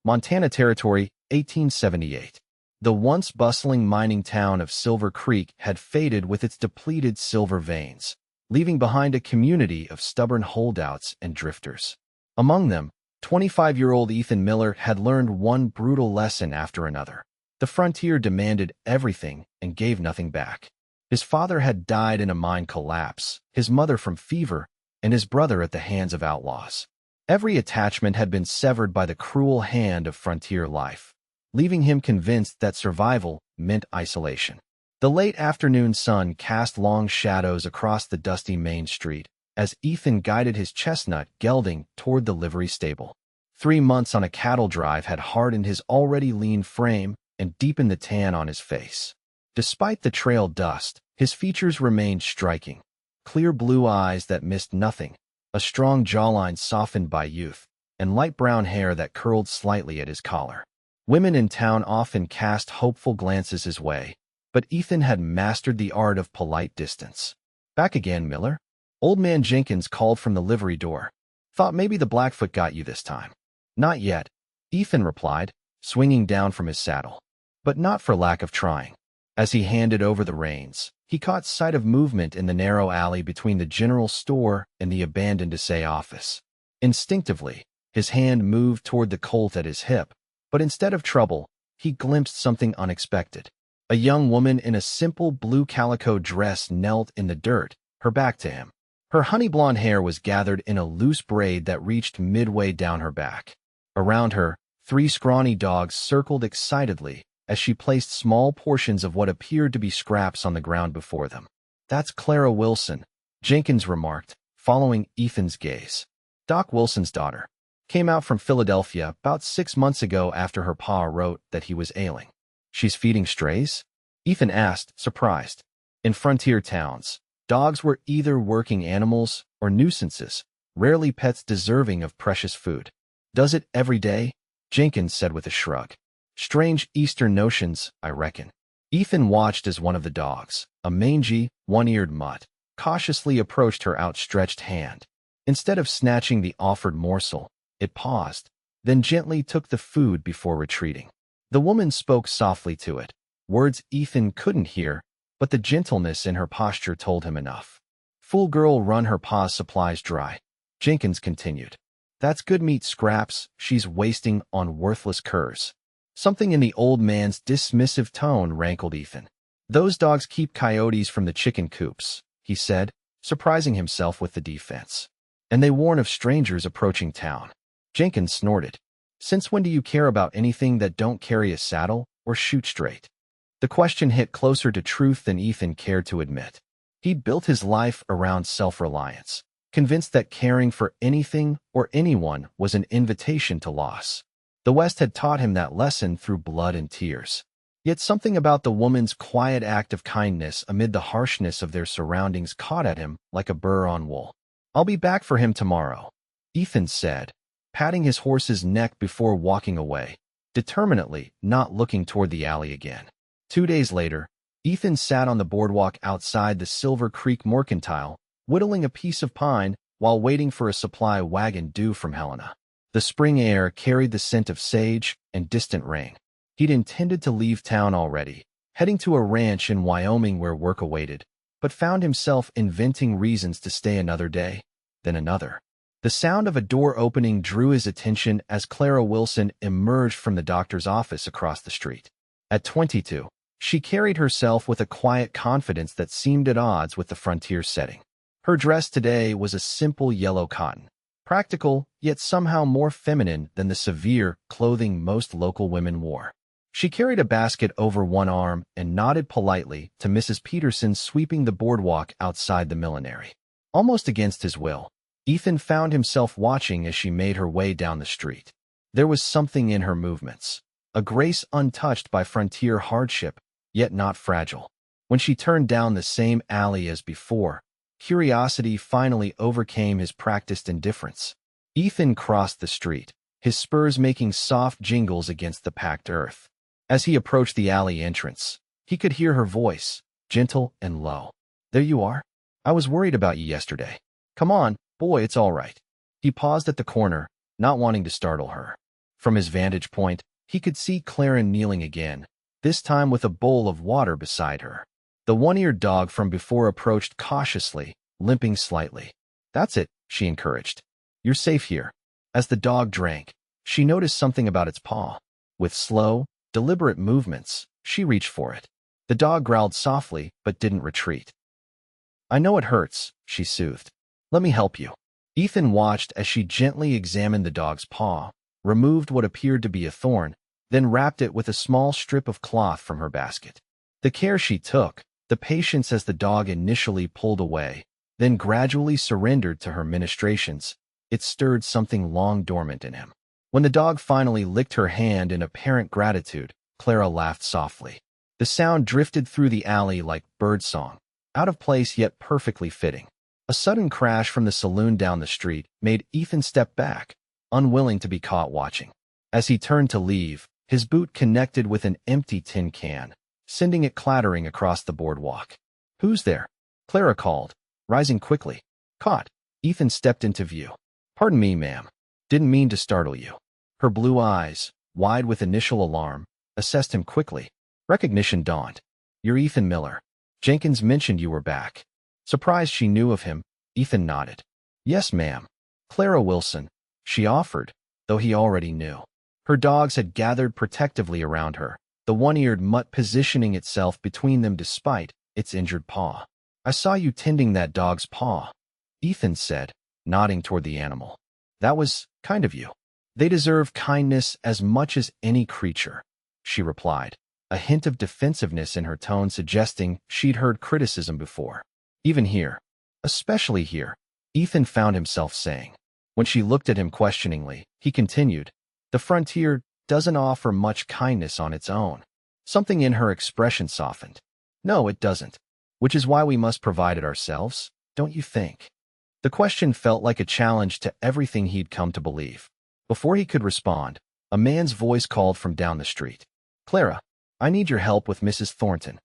Montana Territory, 1878. The once bustling mining town of Silver Creek had faded with its depleted silver veins, leaving behind a community of stubborn holdouts and drifters. Among them, 25-year-old Ethan Miller had learned one brutal lesson after another. The frontier demanded everything and gave nothing back. His father had died in a mine collapse, his mother from fever, and his brother at the hands of outlaws. Every attachment had been severed by the cruel hand of frontier life, leaving him convinced that survival meant isolation. The late afternoon sun cast long shadows across the dusty main street as Ethan guided his chestnut gelding toward the livery stable. 3 months on a cattle drive had hardened his already lean frame and deepened the tan on his face. Despite the trail dust, his features remained striking. Clear blue eyes that missed nothing, a strong jawline softened by youth, and light brown hair that curled slightly at his collar. Women in town often cast hopeful glances his way, but Ethan had mastered the art of polite distance. "Back again, Miller?" Old man Jenkins called from the livery door. "Thought maybe the Blackfoot got you this time." "Not yet," Ethan replied, swinging down from his saddle. But not for lack of trying. As he handed over the reins, he caught sight of movement in the narrow alley between the general store and the abandoned assay office. Instinctively, his hand moved toward the Colt at his hip, but instead of trouble, he glimpsed something unexpected. A young woman in a simple blue calico dress knelt in the dirt, her back to him. Her honey blonde hair was gathered in a loose braid that reached midway down her back. Around her, 3 scrawny dogs circled excitedly as she placed small portions of what appeared to be scraps on the ground before them. "That's Clara Wilson," Jenkins remarked, following Ethan's gaze. "Doc Wilson's daughter. Came out from Philadelphia about 6 months ago after her pa wrote that he was ailing." "She's feeding strays?" Ethan asked, surprised. In frontier towns, dogs were either working animals or nuisances, rarely pets deserving of precious food. "Does it every day?" Jenkins said with a shrug. "Strange Eastern notions, I reckon." Ethan watched as one of the dogs, a mangy, one-eared mutt, cautiously approached her outstretched hand. Instead of snatching the offered morsel, it paused, then gently took the food before retreating. The woman spoke softly to it, words Ethan couldn't hear, but the gentleness in her posture told him enough. "Fool girl run her pa's supplies dry," Jenkins continued. "That's good meat scraps she's wasting on worthless curs." Something in the old man's dismissive tone rankled Ethan. "Those dogs keep coyotes from the chicken coops," he said, surprising himself with the defense. "And they warn of strangers approaching town." Jenkins snorted. "Since when do you care about anything that don't carry a saddle or shoot straight?" The question hit closer to truth than Ethan cared to admit. He'd built his life around self-reliance, convinced that caring for anything or anyone was an invitation to loss. The West had taught him that lesson through blood and tears. Yet something about the woman's quiet act of kindness amid the harshness of their surroundings caught at him like a burr on wool. "I'll be back for him tomorrow," Ethan said, patting his horse's neck before walking away, determinedly not looking toward the alley again. 2 days later, Ethan sat on the boardwalk outside the Silver Creek Mercantile, whittling a piece of pine while waiting for a supply wagon due from Helena. The spring air carried the scent of sage and distant rain. He'd intended to leave town already, heading to a ranch in Wyoming where work awaited, but found himself inventing reasons to stay another day, then another. The sound of a door opening drew his attention as Clara Wilson emerged from the doctor's office across the street. At 22, she carried herself with a quiet confidence that seemed at odds with the frontier setting. Her dress today was a simple yellow cotton, practical yet somehow more feminine than the severe clothing most local women wore. She carried a basket over one arm and nodded politely to Mrs. Peterson sweeping the boardwalk outside the millinery. Almost against his will, Ethan found himself watching as she made her way down the street. There was something in her movements, a grace untouched by frontier hardship, yet not fragile. When she turned down the same alley as before, curiosity finally overcame his practiced indifference. Ethan crossed the street, his spurs making soft jingles against the packed earth. As he approached the alley entrance, he could hear her voice, gentle and low. "There you are. I was worried about you yesterday. Come on, boy, it's all right." He paused at the corner, not wanting to startle her. From his vantage point, he could see Clara kneeling again, this time with a bowl of water beside her. The one-eared dog from before approached cautiously, limping slightly. "That's it," she encouraged. "You're safe here." As the dog drank, she noticed something about its paw. With slow, deliberate movements, she reached for it. The dog growled softly but didn't retreat. "I know it hurts," she soothed. "Let me help you." Ethan watched as she gently examined the dog's paw, removed what appeared to be a thorn, then wrapped it with a small strip of cloth from her basket. The care she took, the patience as the dog initially pulled away, then gradually surrendered to her ministrations, it stirred something long dormant in him. When the dog finally licked her hand in apparent gratitude, Clara laughed softly. The sound drifted through the alley like birdsong, out of place yet perfectly fitting. A sudden crash from the saloon down the street made Ethan step back, unwilling to be caught watching. As he turned to leave, his boot connected with an empty tin can, sending it clattering across the boardwalk. "Who's there?" Clara called, rising quickly. Caught. Ethan stepped into view. "Pardon me, ma'am. Didn't mean to startle you." Her blue eyes, wide with initial alarm, assessed him quickly. Recognition dawned. "You're Ethan Miller. Jenkins mentioned you were back." Surprised she knew of him, Ethan nodded. "Yes, ma'am. Clara Wilson," she offered, though he already knew. Her dogs had gathered protectively around her, the one-eared mutt positioning itself between them despite its injured paw. "I saw you tending that dog's paw," Ethan said, nodding toward the animal. "That was kind of you." "They deserve kindness as much as any creature," she replied, a hint of defensiveness in her tone suggesting she'd heard criticism before. "Even here. Especially here," Ethan found himself saying. When she looked at him questioningly, he continued, "The frontier doesn't offer much kindness on its own." Something in her expression softened. "No, it doesn't. Which is why we must provide it ourselves, don't you think?" The question felt like a challenge to everything he'd come to believe. Before he could respond, a man's voice called from down the street. "Clara, I need your help with Mrs. Thornton."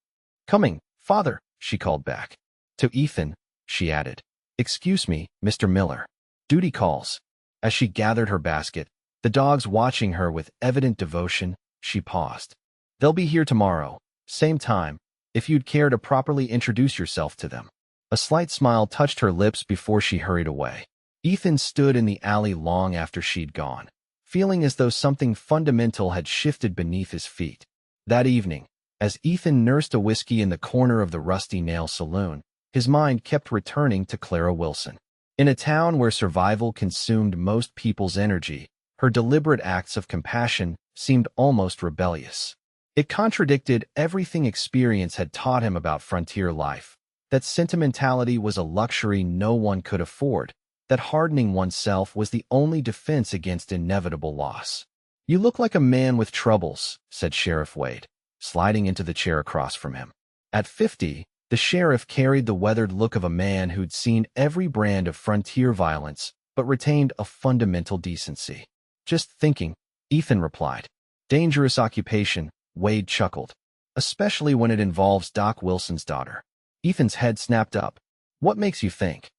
"Coming, father," she called back. To Ethan, she added, "Excuse me, Mr. Miller. Duty calls." As she gathered her basket, the dogs watching her with evident devotion, she paused. "They'll be here tomorrow, same time, if you'd care to properly introduce yourself to them." A slight smile touched her lips before she hurried away. Ethan stood in the alley long after she'd gone, feeling as though something fundamental had shifted beneath his feet. That evening, as Ethan nursed a whiskey in the corner of the Rusty Nail Saloon, his mind kept returning to Clara Wilson. In a town where survival consumed most people's energy, her deliberate acts of compassion seemed almost rebellious. It contradicted everything experience had taught him about frontier life, that sentimentality was a luxury no one could afford, that hardening oneself was the only defense against inevitable loss. "You look like a man with troubles," said Sheriff Wade, sliding into the chair across from him. At 50, the sheriff carried the weathered look of a man who'd seen every brand of frontier violence but retained a fundamental decency. "Just thinking," Ethan replied. "Dangerous occupation," Wade chuckled, "especially when it involves Doc Wilson's daughter." Ethan's head snapped up. "What makes you think?"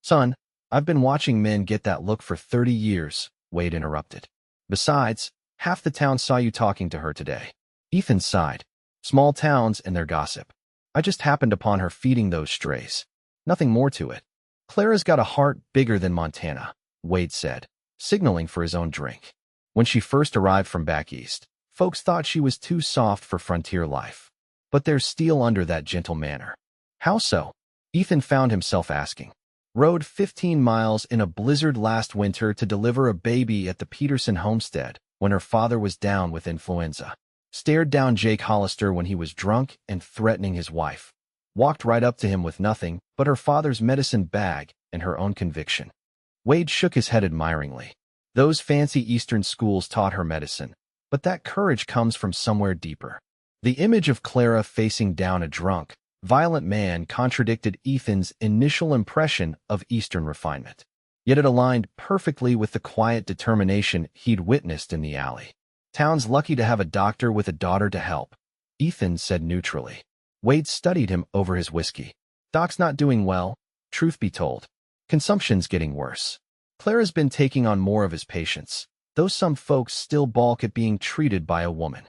"Son, I've been watching men get that look for 30 years, Wade interrupted. "Besides, half the town saw you talking to her today." Ethan sighed. Small towns and their gossip. I just happened upon her feeding those strays. Nothing more to it. "Clara's got a heart bigger than Montana," Wade said, signaling for his own drink. When she first arrived from back east, folks thought she was too soft for frontier life. But there's steel under that gentle manner. How so? Ethan found himself asking. "Rode 15 miles in a blizzard last winter to deliver a baby at the Peterson homestead when her father was down with influenza. Stared down Jake Hollister when he was drunk and threatening his wife. Walked right up to him with nothing but her father's medicine bag and her own conviction." Wade shook his head admiringly. "Those fancy Eastern schools taught her medicine, but that courage comes from somewhere deeper." The image of Clara facing down a drunk, violent man contradicted Ethan's initial impression of Eastern refinement. Yet it aligned perfectly with the quiet determination he'd witnessed in the alley. "Town's lucky to have a doctor with a daughter to help," Ethan said neutrally. Wade studied him over his whiskey. "Doc's not doing well, truth be told. Consumption's getting worse. Clara's been taking on more of his patients. though some folks still balk at being treated by a woman.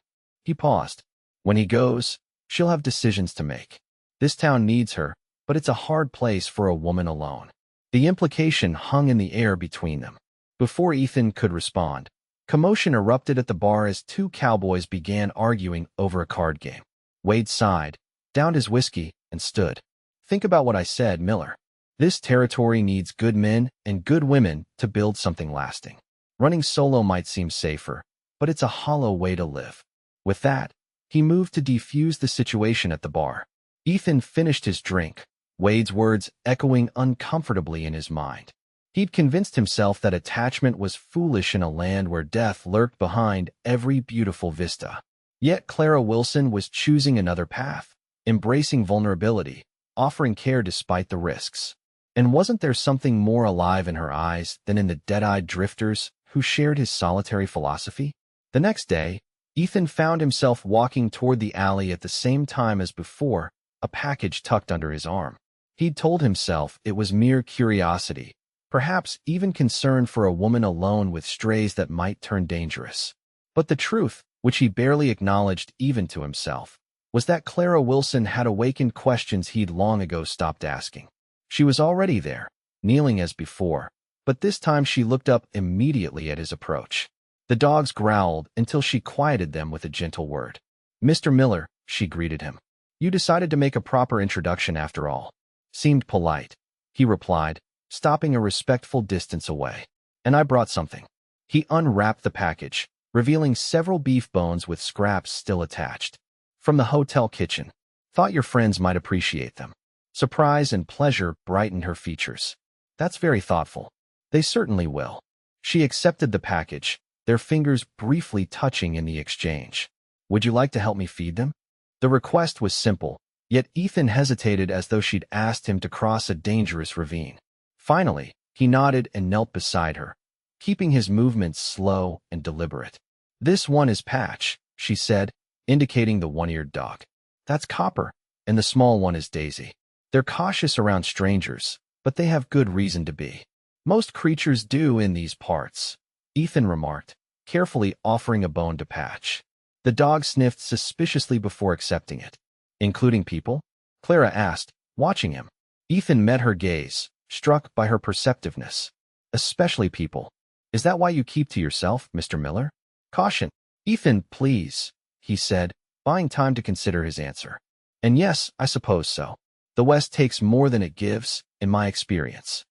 He paused. When he goes, she'll have decisions to make. This town needs her, but it's a hard place for a woman alone. The implication hung in the air between them. Before Ethan could respond, commotion erupted at the bar as two cowboys began arguing over a card game. Wade sighed, downed his whiskey, and stood. Think about what I said, Miller. This territory needs good men and good women to build something lasting. Running solo might seem safer, but it's a hollow way to live. With that, he moved to defuse the situation at the bar. Ethan finished his drink, Wade's words echoing uncomfortably in his mind. He'd convinced himself that attachment was foolish in a land where death lurked behind every beautiful vista. Yet Clara Wilson was choosing another path, embracing vulnerability, offering care despite the risks. And wasn't there something more alive in her eyes than in the dead-eyed drifters who shared his solitary philosophy? The next day, Ethan found himself walking toward the alley at the same time as before, a package tucked under his arm. He'd told himself it was mere curiosity, perhaps even concern for a woman alone with strays that might turn dangerous. But the truth, which he barely acknowledged even to himself, was that Clara Wilson had awakened questions he'd long ago stopped asking. She was already there, kneeling as before, but this time she looked up immediately at his approach. The dogs growled until she quieted them with a gentle word. "Mr. Miller," she greeted him. "You decided to make a proper introduction after all." "Seemed polite," he replied, stopping a respectful distance away. "And I brought something." He unwrapped the package, revealing several beef bones with scraps still attached. "From the hotel kitchen. Thought your friends might appreciate them." Surprise and pleasure brightened her features. "That's very thoughtful." "They certainly will." She accepted the package, their fingers briefly touching in the exchange. "Would you like to help me feed them?" The request was simple, yet Ethan hesitated as though she'd asked him to cross a dangerous ravine. Finally, he nodded and knelt beside her, keeping his movements slow and deliberate. "This one is Patch," she said, indicating the one-eared dog. "That's Copper, and the small one is Daisy. They're cautious around strangers, but they have good reason to be. Most creatures do in these parts," Ethan remarked, carefully offering a bone to Patch. The dog sniffed suspiciously before accepting it. "Including people?" Clara asked, watching him. Ethan met her gaze, struck by her perceptiveness. "Especially people. Is that why you keep to yourself, Mr. Miller?" "Caution." "Ethan, please," he said, buying time to consider his answer. "And yes, I suppose so. The West takes more than it gives, in my experience."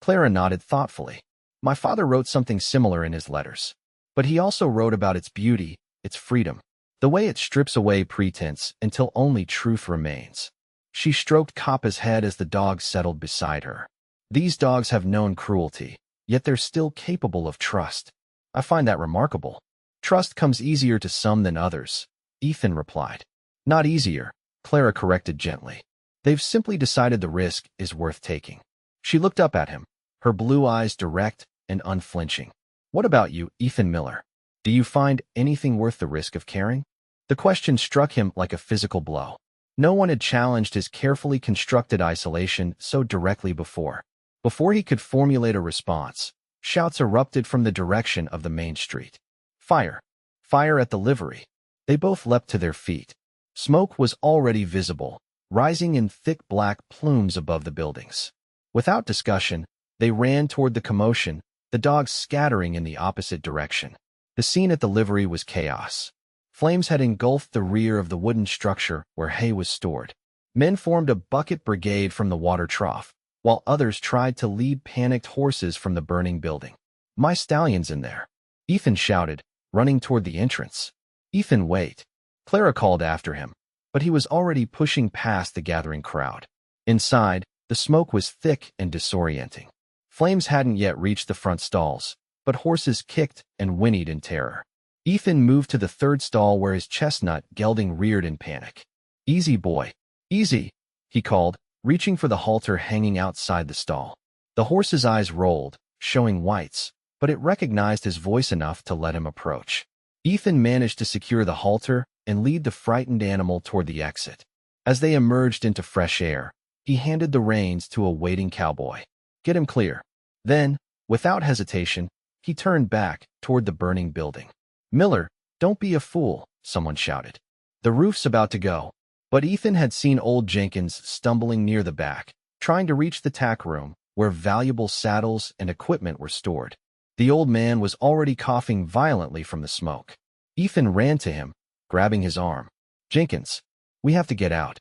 Clara nodded thoughtfully. "My father wrote something similar in his letters. But he also wrote about its beauty, its freedom, the way it strips away pretense until only truth remains." She stroked Kappa's head as the dog settled beside her. "These dogs have known cruelty, yet they're still capable of trust. I find that remarkable." "Trust comes easier to some than others," Ethan replied. "Not easier," Clara corrected gently. "They've simply decided the risk is worth taking." She looked up at him, her blue eyes direct and unflinching. "What about you, Ethan Miller? Do you find anything worth the risk of caring?" The question struck him like a physical blow. No one had challenged his carefully constructed isolation so directly before. Before he could formulate a response, shouts erupted from the direction of the main street. "Fire! Fire at the livery!" They both leapt to their feet. Smoke was already visible, rising in thick black plumes above the buildings. Without discussion, they ran toward the commotion, the dogs scattering in the opposite direction. The scene at the livery was chaos. Flames had engulfed the rear of the wooden structure where hay was stored. Men formed a bucket brigade from the water trough, while others tried to lead panicked horses from the burning building. "My stallion's in there," Ethan shouted, running toward the entrance. "Ethan, wait," Clara called after him, but he was already pushing past the gathering crowd. Inside, the smoke was thick and disorienting. Flames hadn't yet reached the front stalls, but horses kicked and whinnied in terror. Ethan moved to the third stall where his chestnut gelding reared in panic. "Easy, boy. Easy," he called, reaching for the halter hanging outside the stall. The horse's eyes rolled, showing whites, but it recognized his voice enough to let him approach. Ethan managed to secure the halter and lead the frightened animal toward the exit. As they emerged into fresh air, he handed the reins to a waiting cowboy. "Get him clear." Then, without hesitation, he turned back toward the burning building. "Miller, don't be a fool," someone shouted. "The roof's about to go." But Ethan had seen old Jenkins stumbling near the back, trying to reach the tack room where valuable saddles and equipment were stored. The old man was already coughing violently from the smoke. Ethan ran to him, grabbing his arm. "Jenkins, we have to get out.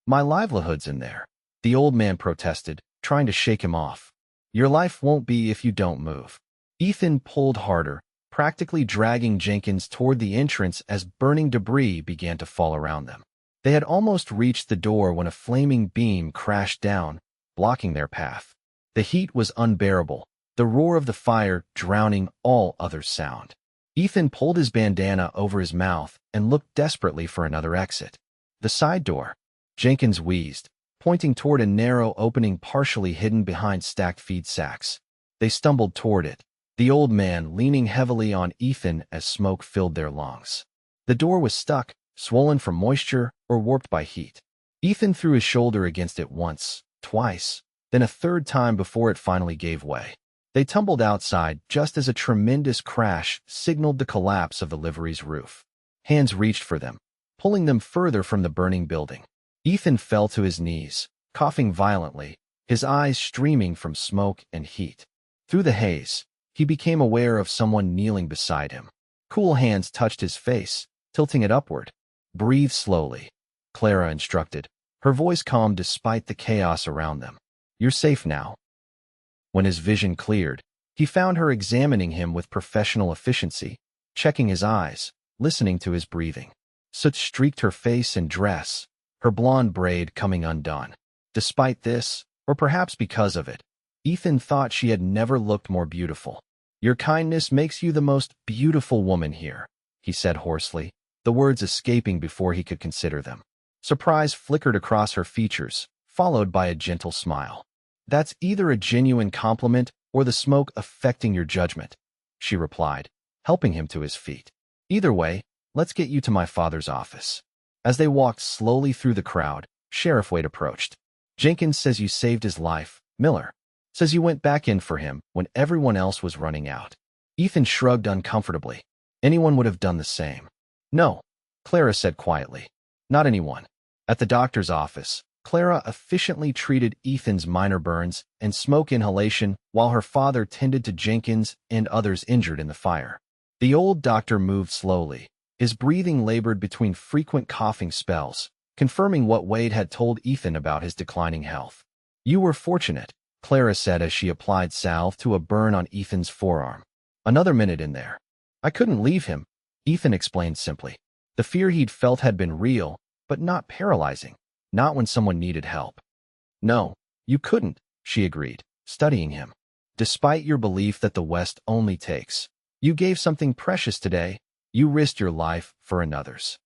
My livelihood's in there," the old man protested, trying to shake him off. "Your life won't be if you don't move." Ethan pulled harder, practically dragging Jenkins toward the entrance as burning debris began to fall around them. They had almost reached the door when a flaming beam crashed down, blocking their path. The heat was unbearable, the roar of the fire drowning all other sound. Ethan pulled his bandana over his mouth and looked desperately for another exit. The side door. Jenkins wheezed, pointing toward a narrow opening partially hidden behind stacked feed sacks. They stumbled toward it, the old man leaning heavily on Ethan as smoke filled their lungs. The door was stuck, swollen from moisture or warped by heat. Ethan threw his shoulder against it once, twice, then a third time before it finally gave way. They tumbled outside just as a tremendous crash signaled the collapse of the livery's roof. Hands reached for them, pulling them further from the burning building. Ethan fell to his knees, coughing violently, his eyes streaming from smoke and heat. Through the haze, he became aware of someone kneeling beside him. Cool hands touched his face, tilting it upward. "Breathe slowly," Clara instructed, her voice calm despite the chaos around them. "You're safe now." When his vision cleared, he found her examining him with professional efficiency, checking his eyes, listening to his breathing. Soot streaked her face and dress, her blonde braid coming undone. Despite this, or perhaps because of it, Ethan thought she had never looked more beautiful. "Your kindness makes you the most beautiful woman here," he said hoarsely, the words escaping before he could consider them. Surprise flickered across her features, followed by a gentle smile. "That's either a genuine compliment or the smoke affecting your judgment," she replied, helping him to his feet. "Either way, let's get you to my father's office." As they walked slowly through the crowd, Sheriff Wade approached. "Jenkins says you saved his life, Miller. Says you went back in for him when everyone else was running out." Ethan shrugged uncomfortably. "Anyone would have done the same." "No," Clara said quietly. "Not anyone." At the doctor's office, Clara efficiently treated Ethan's minor burns and smoke inhalation while her father tended to Jenkins and others injured in the fire. The old doctor moved slowly, his breathing labored between frequent coughing spells, confirming what Wade had told Ethan about his declining health. "You were fortunate," Clara said as she applied salve to a burn on Ethan's forearm. "Another minute in there." "I couldn't leave him," Ethan explained simply. The fear he'd felt had been real, but not paralyzing. Not when someone needed help. "No, you couldn't," she agreed, studying him. "Despite your belief that the West only takes. You gave something precious today. You risked your life for another's."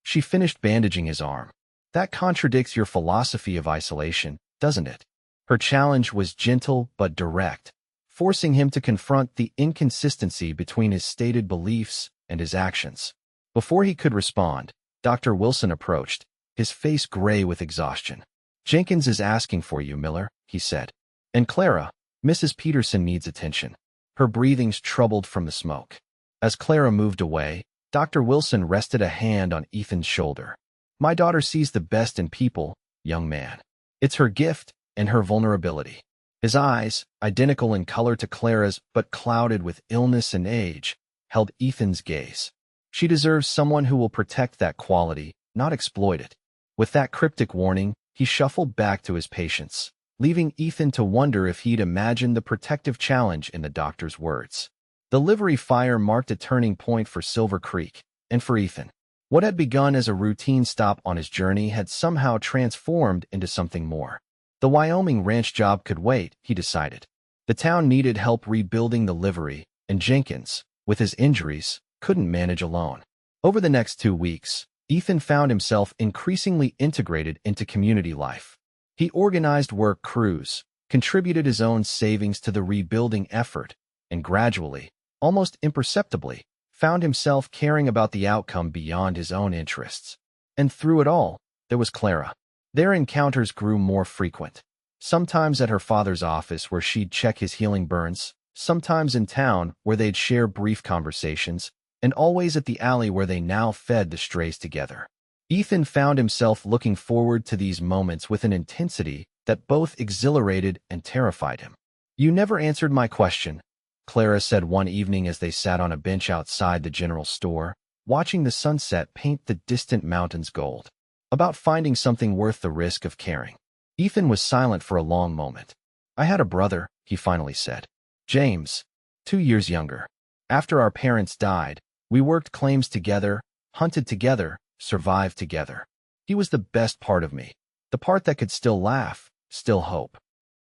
She finished bandaging his arm. "That contradicts your philosophy of isolation, doesn't it?" Her challenge was gentle but direct, forcing him to confront the inconsistency between his stated beliefs and his actions. Before he could respond, Dr. Wilson approached, his face gray with exhaustion. "Jenkins is asking for you, Miller," he said. "And Clara, Mrs. Peterson needs attention." Her breathing's troubled from the smoke. As Clara moved away, Dr. Wilson rested a hand on Ethan's shoulder. "My daughter sees the best in people, young man. It's her gift and her vulnerability." His eyes, identical in color to Clara's but clouded with illness and age, held Ethan's gaze. "She deserves someone who will protect that quality, not exploit it." With that cryptic warning, he shuffled back to his patients, leaving Ethan to wonder if he'd imagined the protective challenge in the doctor's words. The livery fire marked a turning point for Silver Creek, and for Ethan. What had begun as a routine stop on his journey had somehow transformed into something more. The Wyoming ranch job could wait, he decided. The town needed help rebuilding the livery, and Jenkins, with his injuries, couldn't manage alone. Over the next 2 weeks, Ethan found himself increasingly integrated into community life. He organized work crews, contributed his own savings to the rebuilding effort, and gradually, almost imperceptibly, found himself caring about the outcome beyond his own interests. And through it all, there was Clara. Their encounters grew more frequent. Sometimes at her father's office where she'd check his healing burns, sometimes in town where they'd share brief conversations, and always at the alley where they now fed the strays together. Ethan found himself looking forward to these moments with an intensity that both exhilarated and terrified him. "You never answered my question," Clara said one evening as they sat on a bench outside the general store, watching the sunset paint the distant mountains gold. "About finding something worth the risk of caring." Ethan was silent for a long moment. "I had a brother," he finally said. "James, 2 years younger. After our parents died, we worked claims together, hunted together, survived together. He was the best part of me, the part that could still laugh, still hope."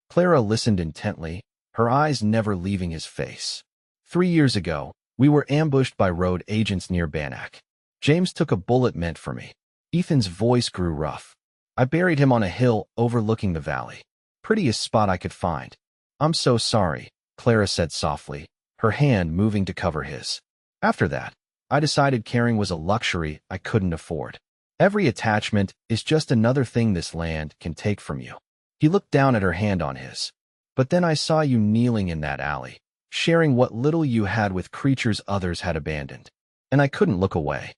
Clara listened intently, her eyes never leaving his face. 3 years ago, we were ambushed by road agents near Bannack. James took a bullet meant for me." Ethan's voice grew rough. "I buried him on a hill overlooking the valley. Prettiest spot I could find." "I'm so sorry," Clara said softly, her hand moving to cover his. "After that, I decided caring was a luxury I couldn't afford. Every attachment is just another thing this land can take from you." He looked down at her hand on his. "But then I saw you kneeling in that alley, sharing what little you had with creatures others had abandoned, and I couldn't look away."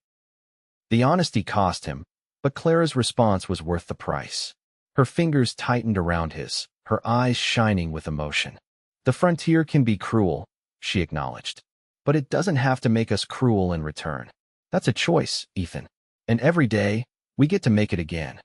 The honesty cost him, but Clara's response was worth the price. Her fingers tightened around his, her eyes shining with emotion. "The frontier can be cruel," she acknowledged, "but it doesn't have to make us cruel in return. That's a choice, Ethan. And every day, we get to make it again."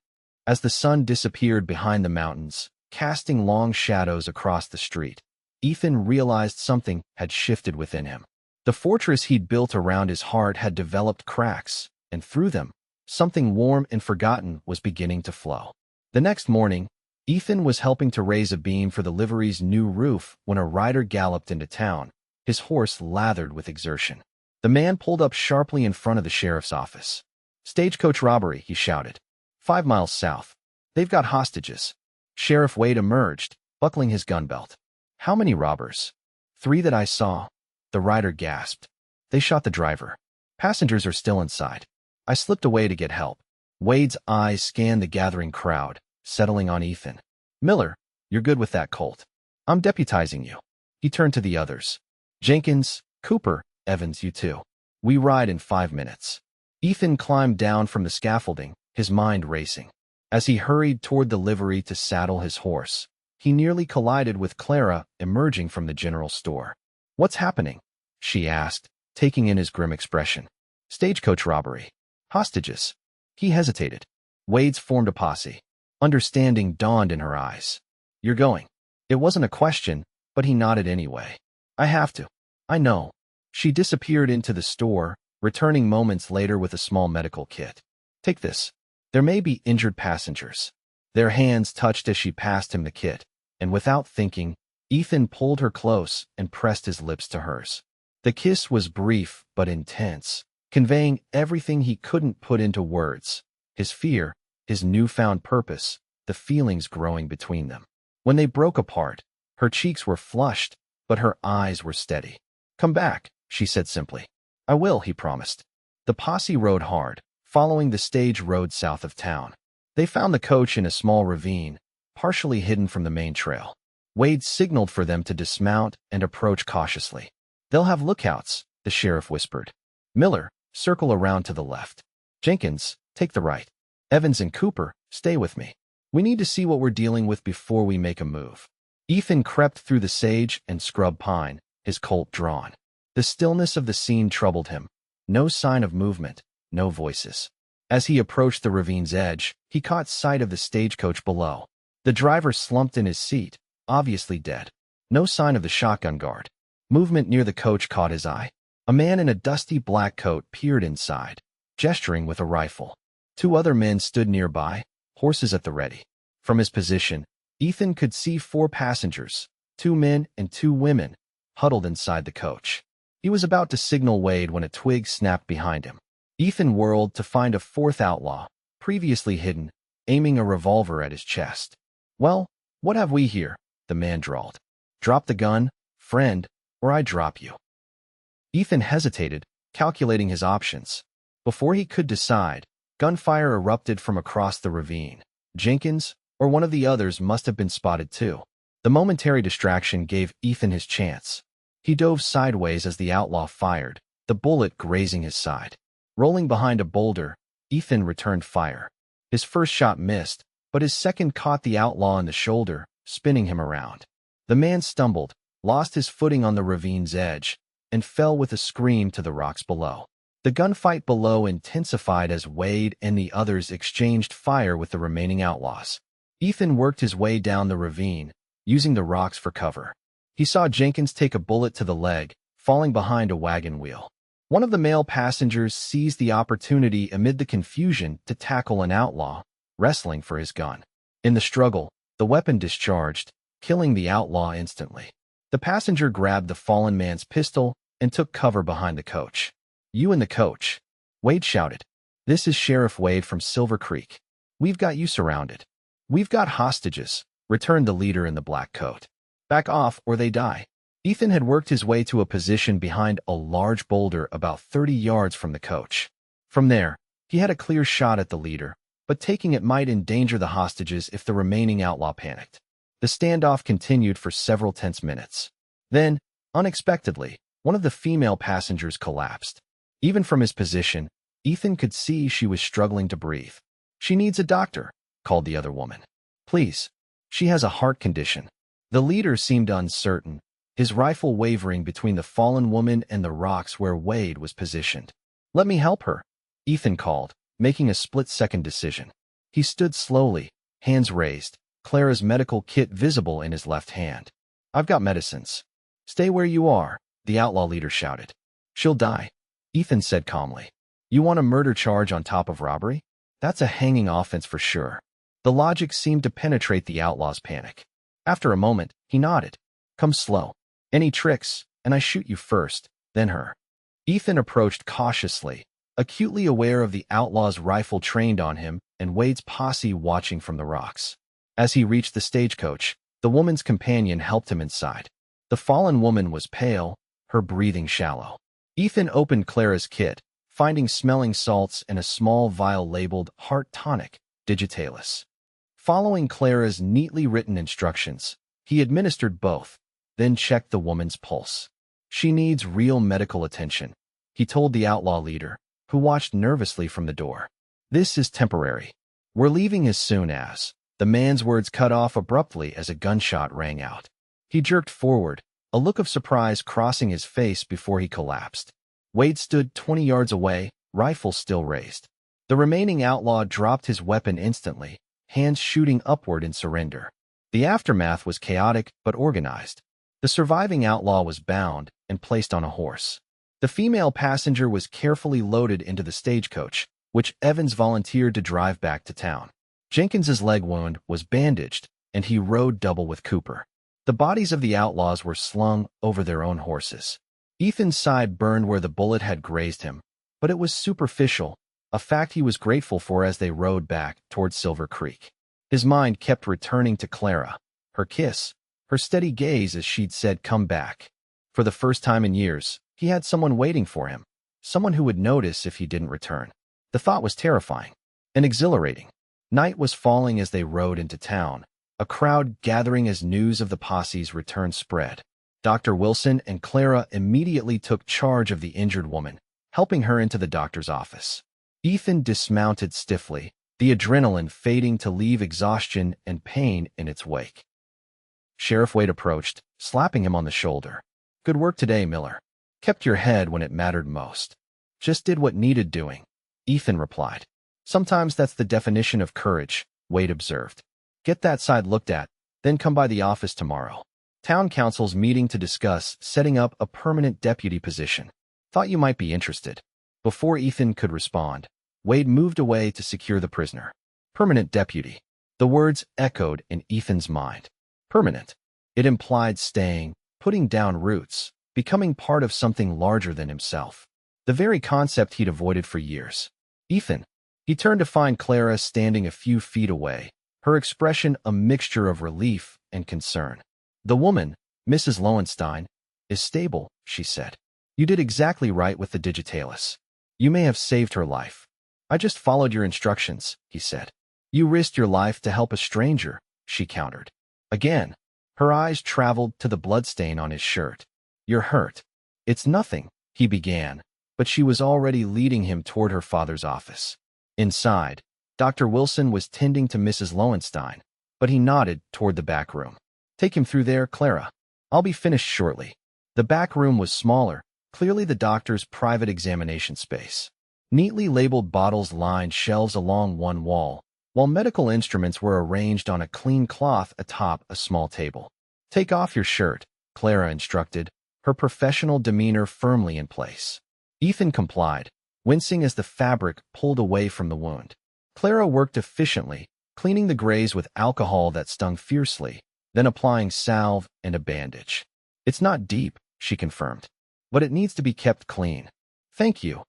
As the sun disappeared behind the mountains, casting long shadows across the street, Ethan realized something had shifted within him. The fortress he'd built around his heart had developed cracks, and through them, something warm and forgotten was beginning to flow. The next morning, Ethan was helping to raise a beam for the livery's new roof when a rider galloped into town, his horse lathered with exertion. The man pulled up sharply in front of the sheriff's office. "Stagecoach robbery," he shouted. 5 miles south. They've got hostages." Sheriff Wade emerged, buckling his gun belt. "How many robbers?" "3 that I saw," the rider gasped. "They shot the driver. Passengers are still inside. I slipped away to get help." Wade's eyes scanned the gathering crowd, settling on Ethan. "Miller, you're good with that Colt. I'm deputizing you." He turned to the others. "Jenkins, Cooper, Evans, you too. We ride in 5 minutes." Ethan climbed down from the scaffolding, his mind racing. As he hurried toward the livery to saddle his horse, he nearly collided with Clara emerging from the general store. "What's happening?" she asked, taking in his grim expression. "Stagecoach robbery. Hostages." He hesitated. Wade's formed a posse. Understanding dawned in her eyes. "You're going." It wasn't a question, but he nodded anyway. "I have to." "I know." She disappeared into the store, returning moments later with a small medical kit. "Take this. There may be injured passengers." Their hands touched as she passed him the kit, and without thinking, Ethan pulled her close and pressed his lips to hers. The kiss was brief but intense, conveying everything he couldn't put into words: his fear, his newfound purpose, the feelings growing between them. When they broke apart, her cheeks were flushed, but her eyes were steady. "Come back," she said simply. "I will," he promised. The posse rode hard, following the stage road south of town. They found the coach in a small ravine, partially hidden from the main trail. Wade signaled for them to dismount and approach cautiously. "They'll have lookouts," the sheriff whispered. "Miller, circle around to the left. Jenkins, take the right. Evans and Cooper, stay with me. We need to see what we're dealing with before we make a move." Ethan crept through the sage and scrub pine, his Colt drawn. The stillness of the scene troubled him. No sign of movement, no voices. As he approached the ravine's edge, he caught sight of the stagecoach below. The driver slumped in his seat, obviously dead. No sign of the shotgun guard. Movement near the coach caught his eye. A man in a dusty black coat peered inside, gesturing with a rifle. 2 other men stood nearby, horses at the ready. From his position, Ethan could see 4 passengers, 2 men and 2 women, huddled inside the coach. He was about to signal Wade when a twig snapped behind him. Ethan whirled to find a 4th outlaw, previously hidden, aiming a revolver at his chest. "Well, what have we here?" the man drawled. "Drop the gun, friend, or I drop you." Ethan hesitated, calculating his options. Before he could decide, gunfire erupted from across the ravine. Jenkins, or one of the others, must have been spotted too. The momentary distraction gave Ethan his chance. He dove sideways as the outlaw fired, the bullet grazing his side. Rolling behind a boulder, Ethan returned fire. His first shot missed, but his second caught the outlaw in the shoulder, spinning him around. The man stumbled, lost his footing on the ravine's edge, and fell with a scream to the rocks below. The gunfight below intensified as Wade and the others exchanged fire with the remaining outlaws. Ethan worked his way down the ravine, using the rocks for cover. He saw Jenkins take a bullet to the leg, falling behind a wagon wheel. One of the male passengers seized the opportunity amid the confusion to tackle an outlaw, wrestling for his gun. In the struggle, the weapon discharged, killing the outlaw instantly. The passenger grabbed the fallen man's pistol and took cover behind the coach. "You and the coach," Wade shouted. "This is Sheriff Wade from Silver Creek. We've got you surrounded." "We've got hostages," returned the leader in the black coat. "Back off or they die." Ethan had worked his way to a position behind a large boulder about 30 yards from the coach. From there, he had a clear shot at the leader, but taking it might endanger the hostages if the remaining outlaw panicked. The standoff continued for several tense minutes. Then, unexpectedly, one of the female passengers collapsed. Even from his position, Ethan could see she was struggling to breathe. "She needs a doctor," called the other woman. "Please. She has a heart condition." The leader seemed uncertain, his rifle wavering between the fallen woman and the rocks where Wade was positioned. "Let me help her," Ethan called, making a split-second decision. He stood slowly, hands raised, Clara's medical kit visible in his left hand. "I've got medicines." "Stay where you are," the outlaw leader shouted. "She'll die," Ethan said calmly. "You want a murder charge on top of robbery? That's a hanging offense for sure." The logic seemed to penetrate the outlaw's panic. After a moment, he nodded. "Come slow. Any tricks, and I shoot you first, then her." Ethan approached cautiously, acutely aware of the outlaw's rifle trained on him and Wade's posse watching from the rocks. As he reached the stagecoach, the woman's companion helped him inside. The fallen woman was pale, her breathing shallow. Ethan opened Clara's kit, finding smelling salts and a small vial labeled Heart Tonic, Digitalis. Following Clara's neatly written instructions, he administered both, then checked the woman's pulse. "She needs real medical attention," he told the outlaw leader, who watched nervously from the door. "This is temporary. We're leaving as soon as—" The man's words cut off abruptly as a gunshot rang out. He jerked forward, a look of surprise crossing his face before he collapsed. Wade stood 20 yards away, rifle still raised. The remaining outlaw dropped his weapon instantly, hands shooting upward in surrender. The aftermath was chaotic but organized. The surviving outlaw was bound and placed on a horse. The female passenger was carefully loaded into the stagecoach, which Evans volunteered to drive back to town. Jenkins's leg wound was bandaged, and he rode double with Cooper. The bodies of the outlaws were slung over their own horses. Ethan's side burned where the bullet had grazed him, but it was superficial, a fact he was grateful for as they rode back toward Silver Creek. His mind kept returning to Clara, her kiss, her steady gaze as she'd said, "Come back." For the first time in years, he had someone waiting for him, someone who would notice if he didn't return. The thought was terrifying and exhilarating. Night was falling as they rode into town, a crowd gathering as news of the posse's return spread. Dr. Wilson and Clara immediately took charge of the injured woman, helping her into the doctor's office. Ethan dismounted stiffly, the adrenaline fading to leave exhaustion and pain in its wake. Sheriff Wade approached, slapping him on the shoulder. "Good work today, Miller. Kept your head when it mattered most." "Just did what needed doing," Ethan replied. "Sometimes that's the definition of courage," Wade observed. "Get that side looked at, then come by the office tomorrow. Town council's meeting to discuss setting up a permanent deputy position. Thought you might be interested." Before Ethan could respond, Wade moved away to secure the prisoner. Permanent deputy. The words echoed in Ethan's mind. Permanent. It implied staying, putting down roots, becoming part of something larger than himself. The very concept he'd avoided for years. "Ethan." He turned to find Clara standing a few feet away, her expression a mixture of relief and concern. "The woman, Mrs. Lowenstein, is stable," she said. "You did exactly right with the digitalis. You may have saved her life." "I just followed your instructions," he said. "You risked your life to help a stranger," she countered. Again, her eyes traveled to the bloodstain on his shirt. You're hurt. It's nothing, he began, but she was already leading him toward her father's office. Inside, Dr. Wilson was tending to Mrs. Lowenstein, but he nodded toward the back room. Take him through there, Clara. I'll be finished shortly. The back room was smaller, clearly the doctor's private examination space. Neatly labeled bottles lined shelves along one wall, while medical instruments were arranged on a clean cloth atop a small table. Take off your shirt, Clara instructed, her professional demeanor firmly in place. Ethan complied, wincing as the fabric pulled away from the wound. Clara worked efficiently, cleaning the graze with alcohol that stung fiercely, then applying salve and a bandage. It's not deep, she confirmed, but it needs to be kept clean. Thank you,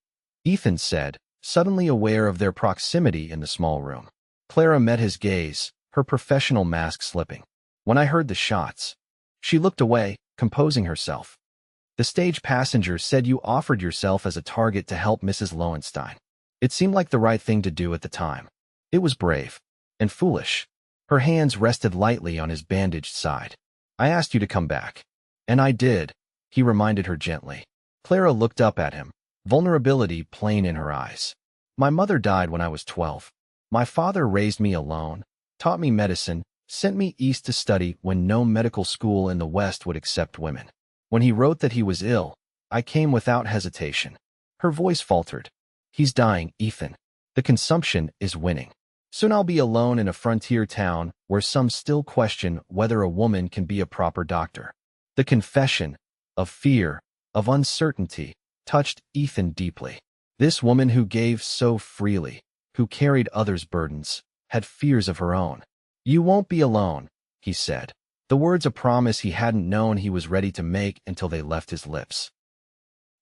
Ethan said, suddenly aware of their proximity in the small room. Clara met his gaze, her professional mask slipping. When I heard the shots, she looked away, composing herself. The stage passenger said you offered yourself as a target to help Mrs. Lowenstein. It seemed like the right thing to do at the time. It was brave and foolish. Her hands rested lightly on his bandaged side. I asked you to come back. And I did, he reminded her gently. Clara looked up at him, vulnerability plain in her eyes. My mother died when I was 12. My father raised me alone, taught me medicine, sent me east to study when no medical school in the West would accept women. When he wrote that he was ill, I came without hesitation. Her voice faltered. He's dying, Ethan. The consumption is winning. Soon I'll be alone in a frontier town where some still question whether a woman can be a proper doctor. The confession of fear, of uncertainty, touched Ethan deeply. This woman who gave so freely, who carried others' burdens, had fears of her own. You won't be alone, he said. The words a promise he hadn't known he was ready to make until they left his lips.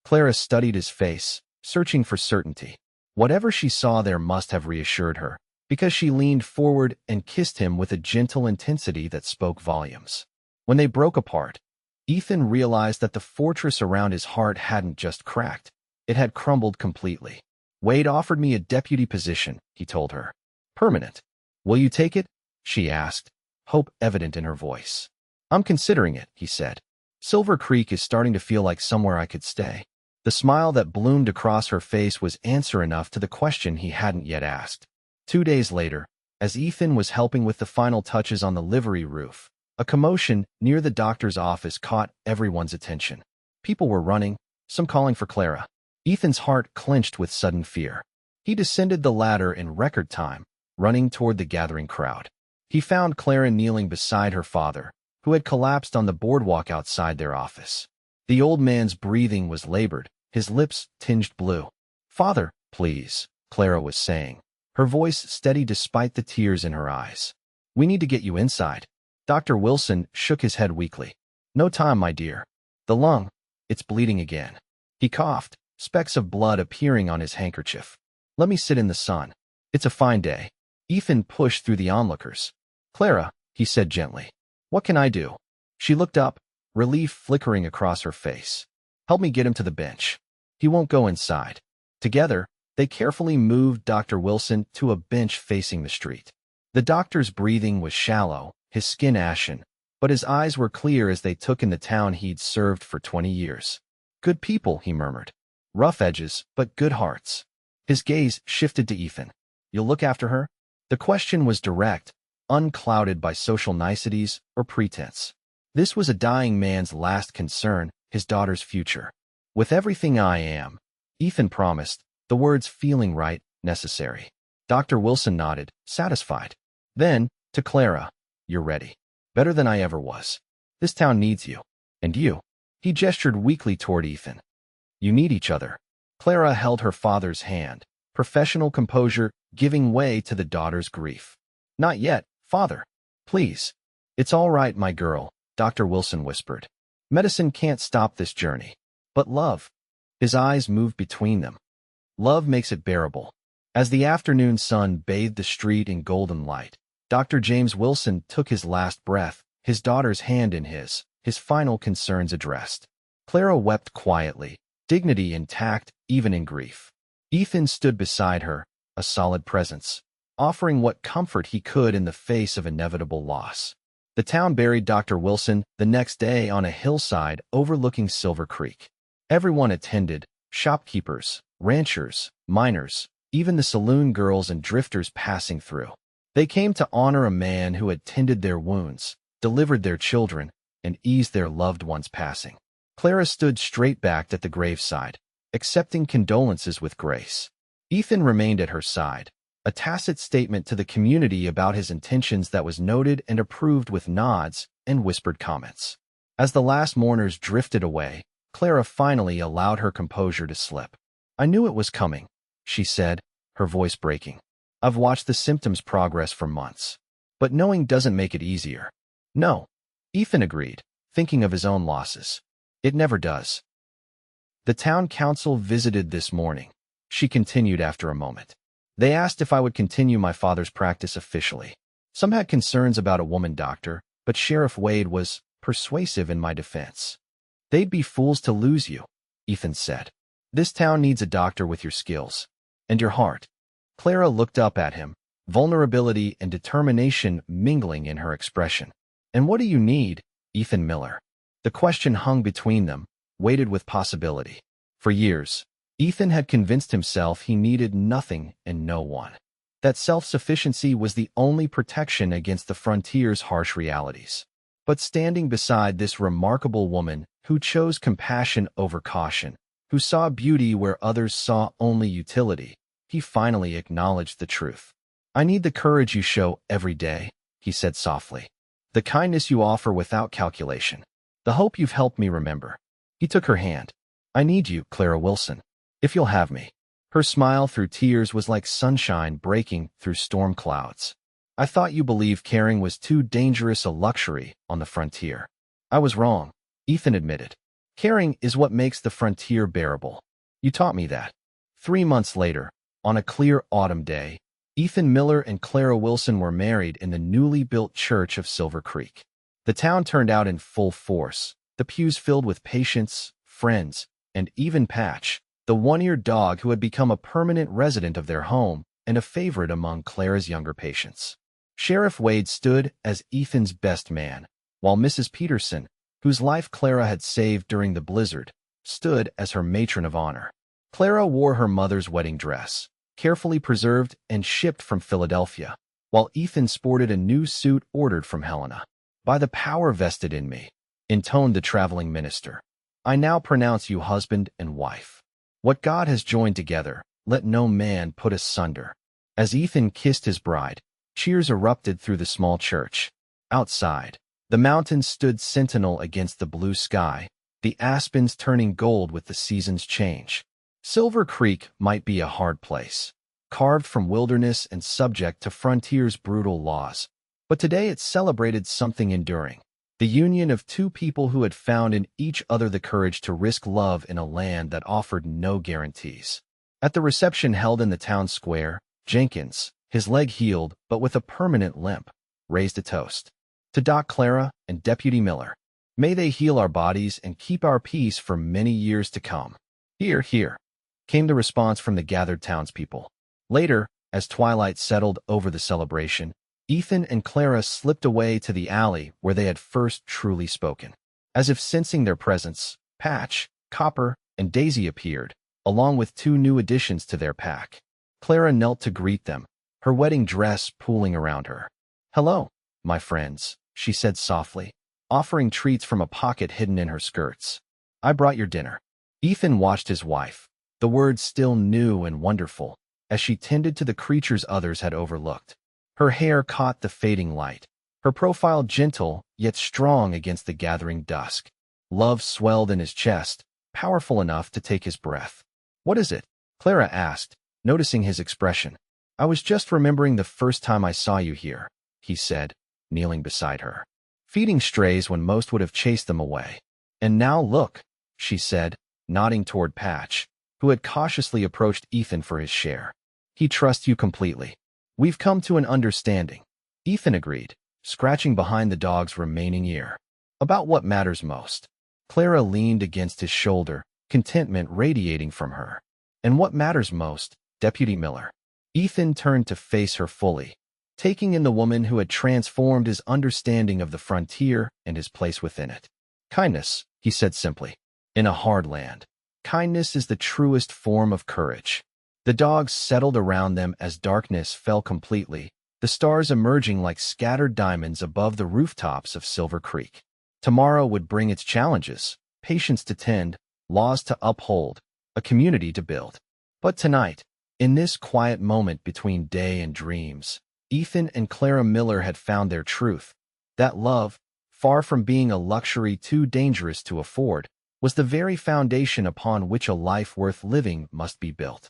Clara studied his face, searching for certainty. Whatever she saw there must have reassured her, because she leaned forward and kissed him with a gentle intensity that spoke volumes. When they broke apart, Ethan realized that the fortress around his heart hadn't just cracked. It had crumbled completely. Wade offered me a deputy position, he told her. Permanent. Will you take it? She asked, hope evident in her voice. I'm considering it, he said. Silver Creek is starting to feel like somewhere I could stay. The smile that bloomed across her face was answer enough to the question he hadn't yet asked. 2 days later, as Ethan was helping with the final touches on the livery roof, a commotion near the doctor's office caught everyone's attention. People were running, some calling for Clara. Ethan's heart clenched with sudden fear. He descended the ladder in record time, running toward the gathering crowd. He found Clara kneeling beside her father, who had collapsed on the boardwalk outside their office. The old man's breathing was labored, his lips tinged blue. Father, please, Clara was saying, her voice steady despite the tears in her eyes. We need to get you inside. Dr. Wilson shook his head weakly. No time, my dear. The lung, it's bleeding again. He coughed, specks of blood appearing on his handkerchief. Let me sit in the sun. It's a fine day. Ethan pushed through the onlookers. Clara, he said gently. What can I do? She looked up, relief flickering across her face. Help me get him to the bench. He won't go inside. Together, they carefully moved Dr. Wilson to a bench facing the street. The doctor's breathing was shallow, his skin ashen, but his eyes were clear as they took in the town he'd served for 20 years. Good people, he murmured. Rough edges, but good hearts. His gaze shifted to Ethan. You'll look after her? The question was direct, unclouded by social niceties or pretense. This was a dying man's last concern, his daughter's future. With everything I am, Ethan promised, the words feeling right, necessary. Dr. Wilson nodded, satisfied. Then, to Clara, you're ready. Better than I ever was. This town needs you. And you. He gestured weakly toward Ethan. You need each other. Clara held her father's hand, professional composure giving way to the daughter's grief. Not yet, father. Please. It's all right, my girl, Dr. Wilson whispered. Medicine can't stop this journey. But love. His eyes moved between them. Love makes it bearable. As the afternoon sun bathed the street in golden light, Dr. James Wilson took his last breath, his daughter's hand in his final concerns addressed. Clara wept quietly, dignity intact even in grief. Ethan stood beside her, a solid presence, offering what comfort he could in the face of inevitable loss. The town buried Dr. Wilson the next day on a hillside overlooking Silver Creek. Everyone attended, shopkeepers, ranchers, miners, even the saloon girls and drifters passing through. They came to honor a man who had tended their wounds, delivered their children, and eased their loved ones' passing. Clara stood straight-backed at the graveside, accepting condolences with grace. Ethan remained at her side, a tacit statement to the community about his intentions that was noted and approved with nods and whispered comments. As the last mourners drifted away, Clara finally allowed her composure to slip. "I knew it was coming," she said, her voice breaking. "I've watched the symptoms progress for months. But knowing doesn't make it easier." "No," Ethan agreed, thinking of his own losses. "It never does." "The town council visited this morning," she continued after a moment. "They asked if I would continue my father's practice officially. Some had concerns about a woman doctor, but Sheriff Wade was persuasive in my defense. They'd be fools to lose you," Ethan said. "This town needs a doctor with your skills. And your heart." Clara looked up at him, vulnerability and determination mingling in her expression. "And what do you need, Ethan Miller?" The question hung between them, weighted with possibility. For years, Ethan had convinced himself he needed nothing and no one. That self-sufficiency was the only protection against the frontier's harsh realities. But standing beside this remarkable woman who chose compassion over caution, who saw beauty where others saw only utility, he finally acknowledged the truth. "I need the courage you show every day," he said softly. "The kindness you offer without calculation. The hope you've helped me remember." He took her hand. "I need you, Clara Wilson. If you'll have me." Her smile through tears was like sunshine breaking through storm clouds. "I thought you believed caring was too dangerous a luxury on the frontier." "I was wrong," Ethan admitted. "Caring is what makes the frontier bearable. You taught me that." 3 months later, on a clear autumn day, Ethan Miller and Clara Wilson were married in the newly built church of Silver Creek. The town turned out in full force, the pews filled with patients, friends, and even Patch, the one-eared dog who had become a permanent resident of their home and a favorite among Clara's younger patients. Sheriff Wade stood as Ethan's best man, while Mrs. Peterson, whose life Clara had saved during the blizzard, stood as her matron of honor. Clara wore her mother's wedding dress, carefully preserved and shipped from Philadelphia, while Ethan sported a new suit ordered from Helena. "By the power vested in me," intoned the traveling minister, "I now pronounce you husband and wife. What God has joined together, let no man put asunder." As Ethan kissed his bride, cheers erupted through the small church. Outside, the mountains stood sentinel against the blue sky, the aspens turning gold with the season's change. Silver Creek might be a hard place, carved from wilderness and subject to frontier's brutal laws, but today it celebrated something enduring. The union of two people who had found in each other the courage to risk love in a land that offered no guarantees. At the reception held in the town square, Jenkins, his leg healed but with a permanent limp, raised a toast. "To Doc Clara and Deputy Miller. May they heal our bodies and keep our peace for many years to come." "Hear, hear," came the response from the gathered townspeople. Later, as twilight settled over the celebration, Ethan and Clara slipped away to the alley where they had first truly spoken. As if sensing their presence, Patch, Copper, and Daisy appeared, along with 2 new additions to their pack. Clara knelt to greet them, her wedding dress pooling around her. "Hello, my friends," she said softly, offering treats from a pocket hidden in her skirts. "I brought your dinner." Ethan watched his wife, the words still new and wonderful, as she tended to the creatures others had overlooked. Her hair caught the fading light, her profile gentle yet strong against the gathering dusk. Love swelled in his chest, powerful enough to take his breath. "What is it?" Clara asked, noticing his expression. "I was just remembering the first time I saw you here," he said, kneeling beside her. "Feeding strays when most would have chased them away. And now look," she said, nodding toward Patch, who had cautiously approached Ethan for his share. "He trusts you completely. We've come to an understanding," Ethan agreed, scratching behind the dog's remaining ear. "About what matters most." Clara leaned against his shoulder, contentment radiating from her. "And what matters most, Deputy Miller?" Ethan turned to face her fully. taking in the woman who had transformed his understanding of the frontier and his place within it. "Kindness," he said simply. "In a hard land, kindness is the truest form of courage." The dogs settled around them as darkness fell completely, the stars emerging like scattered diamonds above the rooftops of Silver Creek. Tomorrow would bring its challenges, patience to tend, laws to uphold, a community to build. But tonight, in this quiet moment between day and dreams, Ethan and Clara Miller had found their truth. That love, far from being a luxury too dangerous to afford, was the very foundation upon which a life worth living must be built.